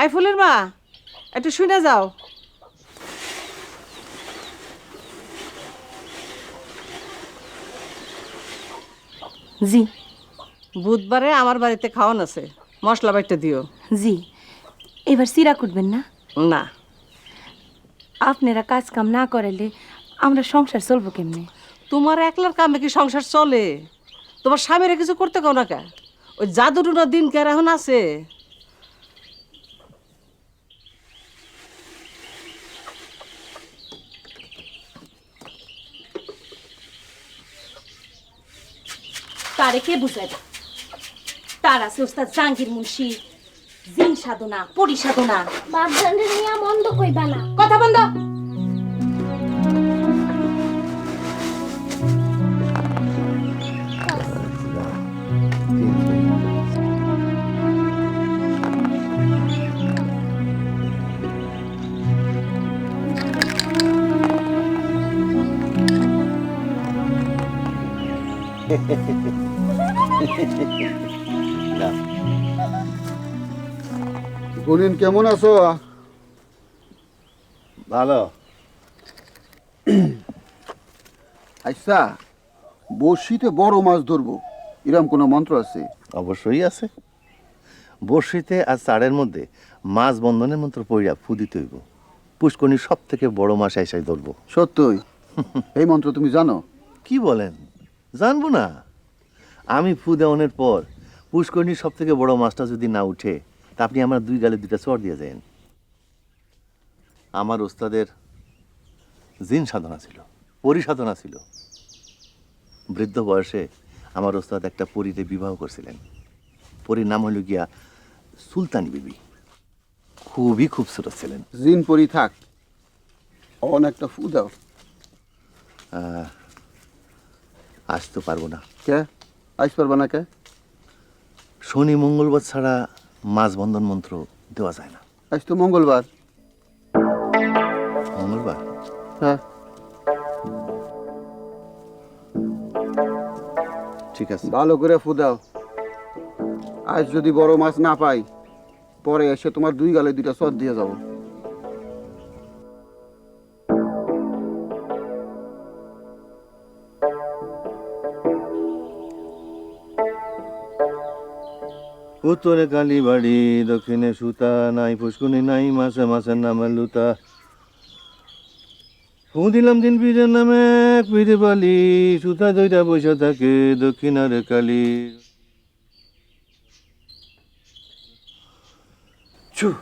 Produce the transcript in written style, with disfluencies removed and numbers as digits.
I ফুলের মা, একটু শুনে যাও। জি বুধবারে আমার বাড়িতে খাওয়ান আছে, মশলা বাইটে দিও। জি, এবার সিরা কুটবেন না? না, আপনারা কাজ কাম না করাইলে আমরা সংসার চলবো কেমনে? তোমার একলার কামে কি সংসার চলে? তোমার স্বামীরা কিছু করতে কও না কে? ওই জাদুটুনার দিন কে আর এখন আছে? তারে কে বুঝাইব? তার আছে ওস্তাদ জাহাঙ্গীর মুন্সি, জিন সাধনা, পরিসাধনা। বাপজানের নিয়া মন্দ কইবা না। কথা বন্ধ। গুনিন কেমন আছো? ভালো। আচ্ছা, বড়শিতে বড় মাছ ধরবো, এরকম কোনো মন্ত্র আছে? অবশ্যই আছে। বড়শিতে আর চারের মধ্যে মাছ বন্ধনের মন্ত্র পইরা ফু দিতে হইব। পুষ্করণীর সব থেকে বড় মাছ আইসাই ধরবো। সত্যই? এই মন্ত্র তুমি জানো? কি বলেন, জানবো না? আমি ফু দেওয়ানোর পর পুষ্করণীর সব থেকে বড় মাছটা যদি না উঠে, তা আপনি আমার দুই গালে দুইটা চড় দিয়ে যান। আমার ওস্তাদের জিন সাধনা ছিল, পরিসাধনা ছিল। বৃদ্ধ বয়সে আমার ওস্তাদ একটা পরীতে বিবাহ করছিলেন। পরীর নাম হইল গিয়া সুলতানি বিবি। খুবই খুবসুরত ছিলেন। জিন পরি থাক, অন একটা ফু দাও। আসতে পারবো না। কে আইস পারবা না কে? শনি মঙ্গলবার ছাড়া মাছ বন্ধন মন্ত্র দেওয়া যায় না। আজ তো মঙ্গলবার। মঙ্গলবার? হ্যাঁ, ঠিক আছে। ভালো করে ফু দাও। আজ যদি বড় মাছ না পাই, পরে এসে তোমার দুই গালে দুইটা চট দিয়ে যাবো। উত্তরে কালীবাড়ি, দক্ষিণে সুতা নাই, পুষ্কুনি নাই, মাসে মাসের নামে লুতা। ফু দিলাম দিন পীরের নামে, পীরে বালি, সুতা দইটা বসে থাকে দক্ষিণারে কালী। চুপ।